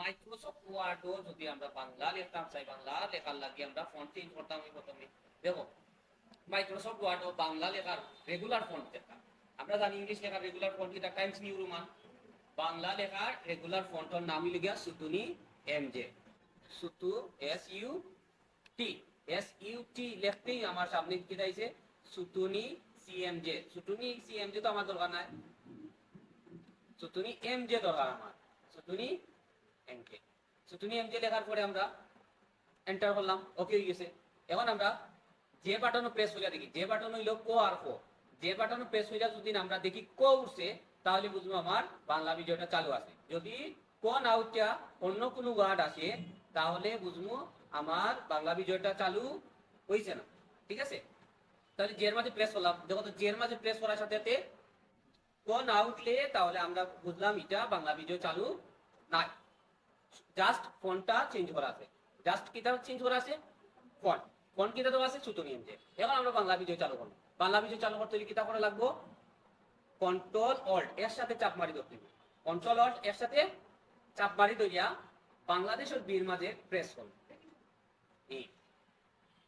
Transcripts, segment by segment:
Microsoft ওয়ার্ডও যদি আমরা বাংলা লিখতাম চাই, বাংলা লেখার লাগে আমরা ফন্ট চেঞ্জ করতাম। প্রথমে দেখো মাইক্রোসফট ওয়ার্ডও বাংলা লেখার রেগুলার ফন্ট দেখতাম। আমরা জানি ইংলিশ লেখার রেগুলার ফন্ট এটা টাইমস নিউ রোমান। বাংলা লেখার রেগুলার ফন্টর নামই লিখা সুতুনি এমজে। সুতু SUT SUT লিখতেই আমার সামনে কি দাইছে সুতুনি CMJ। সুতুনি CMJ তো আমার দরকার নাই, সুতুনি এমজে দরকার আমার। সুতুনি এমজে, সুতুনি এমজে লেখার পরে আমরা এন্টার করলাম, ওকে হয়ে গেছে। এখন আমরা যে বাটনও প্রেস হইয়া দেখি, যে বাটন হইল ক আর ক, যে বাটনও প্রেস হইয়া যদি আমরা দেখি ক উঠছে তাহলে বুঝবো আমার বাংলা ভিডিওটা চালু আছে। যদি ক না উঠা অন্য কোনো ওয়ার্ড আসে তাহলে বুঝবো আমার বাংলা ভিডিওটা চালু হইছে না। ঠিক আছে, তাহলে জের মাঝে প্রেস করলাম, দেখো তো জের মাঝে প্রেস করার সাথে সাথে ক না উঠলে তাহলে আমরা বুঝলাম এটা বাংলা ভিডিও চালু নাই। জাস্ট ফন্টটা চেঞ্জ করা আছে, জাস্ট কিটা চেঞ্জ করা আছে ফন্ট, ফন্ট কিটা তো আছে সুতো নিয়ম যে। এখন আমরা বাংলা ভিডিও চালু করব। বাংলা ভিডিও চালু করতে হলে কিটা করা লাগবো, কন্ট্রোল অল্ট এর সাথে চাপ মারি ধরতে হবে। কন্ট্রোল অল্ট এর সাথে চাপ মারি ধরিয়া বাংলাদেশের বীর মাঝে প্রেস করব। এই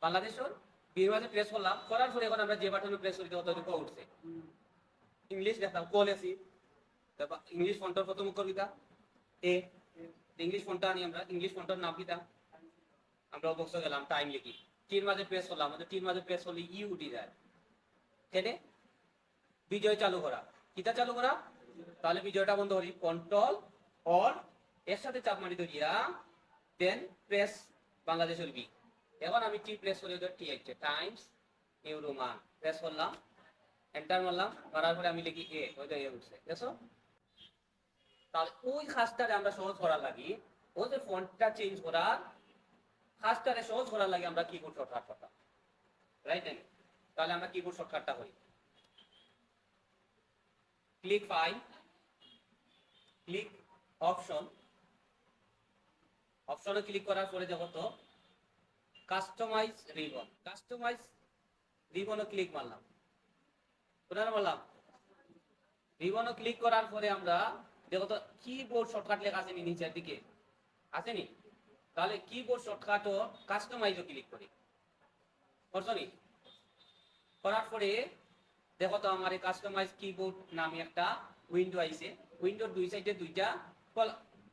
বাংলাদেশের বীর মাঝে প্রেস করলাম, করার পরে এখন আমরা যে বাটনে প্রেস করি তত ক উঠছে। ইংলিশ দেখলাম ক লেছি, ইংলিশ ফন্টর প্রথম অক্ষর কিটা এ, ইংলিশ ফন্টটা আনি আমরা, ইংলিশ ফন্টর নাম কিটা আমরা বক্সে গেলাম টাইম লিখি, টির মাঝে প্রেস করলাম, আমাদের টির মাঝে প্রেস করলে ইউডি যায়। তাহলে ভিডিও চালু করা, কিটা চালু করা, তাহলে ভিডিওটা বন্ধ করি। কন্ট্রোল অল এর সাথে চাপ মারি ধরিয়া দেন প্রেস বাংলাদেশের বি। এখন আমি টি প্রেস করে টি হচ্ছে টাইমস নিউ রোমান, প্রেস করলাম, এন্টার মারলাম, মারার পরে আমি লিখি এ, ওই তো এ উঠছে, দেখছো। তাহলে ওই কাজটারে আমরা সহজ করার লাগি, ওই যে ফন্টটা চেঞ্জ করার কাজটারে সহজ করার লাগে আমরা কিবোর্ড শর্টকাট করতাম, রাইট নাকি? তাহলে আমরা কিবোর্ড শর্টকাটটা করি, ক্লিক ফাইল, ক্লিক অপশন, অপশনে ক্লিক করার পরে দেখো তো কাস্টমাইজ রিবন, কাস্টমাইজ রিবনও ক্লিক মারলাম, কোথায় মারলাম রিবনও ক্লিক করার পরে আমরা দেখো তো কিবোর্ড শর্টকাট লেখা আছে নি নিচের দিকে, আছে নি? তাহলে কিবোর্ড শর্টকাটও কাস্টমাইজও ক্লিক করি, করছো নি? করার পরে দেখো তো আমার এই কাস্টমাইজ কিবোর্ড নামে একটা উইন্ডো আইছে। উইন্ডোর দুই সাইডে দুইটা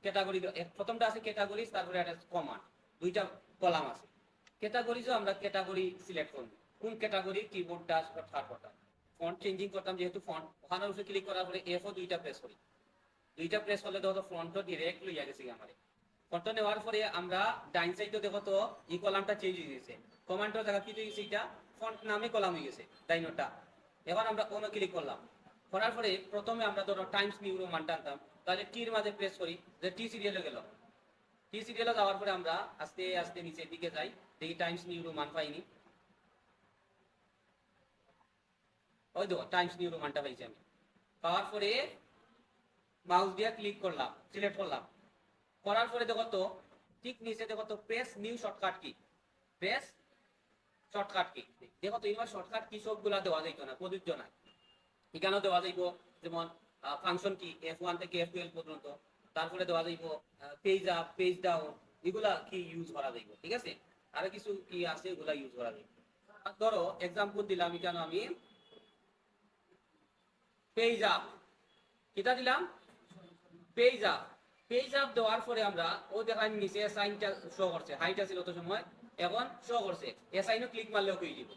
ক্যাটাগরি, প্রথমটা আছে ক্যাটাগরিজ, তারপরে একটা কমান্ড, দুইটা কলাম আছে। ক্যাটাগরিজও আমরা ক্যাটাগরি সিলেক্ট করব, কোন ক্যাটাগরি কিবোর্ডটা শর্টকাট করতাম। ফন্ট চেঞ্জিং করতাম, যেহেতু ফন্ট ওখানে উপরে ক্লিক করার পরে F ও দুইটা প্রেস করি, দুইটা প্রেস করলে দেখো তো ফন্টও ডিরেক্ট লইয়া গেছে আমার। ফন্ট নেওয়ার পরে আমরা ডাইন সাইডে দেখো তো এই কলামটা চেঞ্জ হয়ে গেছে, কমান্ডের জায়গা কি হয়ে গেছে, এটা ফন্ট নামে কলাম হয়ে গেছে ডাইনোটা। এখন আমরা কোনো ক্লিক করলাম, করার পরে প্রথমে আমরা ধরো টাইমস নিউ রোমান টানতাম, তাহলে টির মাঝে প্রেস করি, যে টি সিরিয়ালে গেল। টি সিরিয়ালে যাওয়ার পরে আমরা আস্তে আস্তে নিচের দিকে যাই, দেখি টাইমস নিউ রোমান পাইনি, ওই দেখো টাইমস নিউ রোমানটা পাইছি আমি। পাওয়ার পরে মাউস দিয়ে ক্লিক করলাম, সিলেক্ট করলাম, করার পরে দেখো তো ঠিক নিচে দেখো তো press new shortcut key, press shortcut key, দেখো তো এবার শর্টকাট কি সবগুলা দেওয়া যাইতো না, প্রযোজ্য না। এখানেও দেওয়া যাইব, যেমন ফাংশন কি F1 থেকে F12 পর্যন্ত, তারপরে দেওয়া যাইব পেজ আপ, পেজ ডাউন, এগুলা কি ইউজ করা যাইব। ঠিক আছে, আরো কিছু কি আছে এগুলা ইউজ করা যাইব। ধরো এক্সাম্পল দিলাম, এখানে আমি পেজ আপ, কিটা দিলাম পেজ আপ, পেজ আপ দেওয়ার পরে আমরা ও দেখাই নিচে সাইনটা শো করছে, হাইট আছে অত সময়, এখন শো করছে, এ সাইনও ক্লিক মারলে ওকে হয়ে যাব,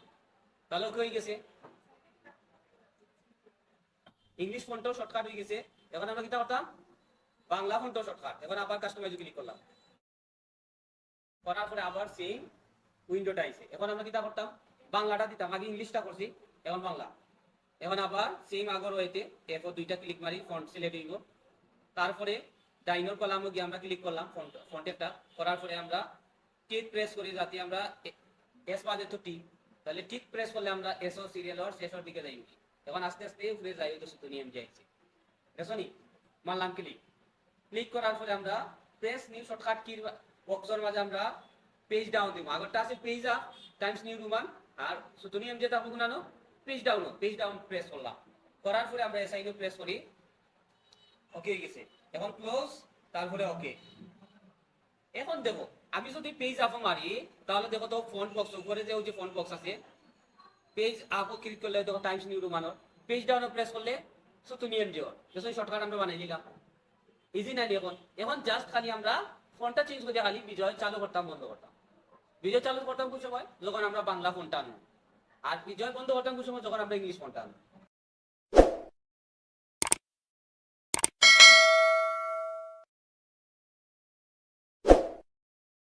তাহলে ওকে হয়ে গেছে। ইংলিশ ফন্টও শর্টকাট হয়ে গেছে। এখন আমরা কিটা করতাম বাংলা ফন্টও শর্টকাট, এখন আবার কাস্টমাইজ ক্লিক করলাম, করার পরে আবার সেম উইন্ডোটা আইছে। এখন আমরা কিটা করতাম বাংলাটা দিতাম, আগে ইংলিশটা করছি এখন বাংলা। এখন আবার সেম আগর হইতে F দুইটা ক্লিক মারি, ফন্ট সিলেক্ট হইব, তারপরে ডাইনোর কলামে গিয়ে আমরা ক্লিক করলাম ফন্ট একটা, করার পরে আমরা টিক প্রেস করি, যাতে আমরা এস বাদে তো টি, তাহলে টিক প্রেস করলে আমরা এসও সিরিয়াল আর শেষের দিকে যাই। এখন আস্তে আস্তে উপরে যাই, তো শুধু নিয়ম যাইছে, দেখো নি? মারলাম ক্লিক, ক্লিক করার পরে আমরা প্রেস নিউ শর্টকাট কির বক্সের মাঝে আমরা পেজ ডাউন দিব, আগরটা আছে page up Times New Roman, আর শুধু নিয়ম যেটা হবে গুনানো page down, page down press করলাম, করার পরে আমরা এসআইনও প্রেস করি, ওকে হয়ে গেছে। এখন ক্লোজ, তারপরে ওকে, এখন দেখো আমি যদি পেজ আপও মারি তাহলে দেখো তো ফন্ট বক্স উপরে যে ওই যে ফন্ট বক্স আছে পেজ আপও ক্লিক করলে দেখো টাইমস নিউ রোমানোর পেজ ডাউনে প্রেস করলে সো তুমি এনজিও যেসব শর্টকাট আমরা বানাই নিলাম ইজি না এখন এখন জাস্ট খালি আমরা ফন্টটা চেঞ্জ করে খালি বিজয় চালু করতাম বন্ধ করতাম বিজয় চালু করতাম কোন সময় যখন আমরা বাংলা ফন্টটা আনবো আর বিজয় বন্ধ করতাম কোন সময় যখন আমরা ইংলিশ ফন্টটা আনবো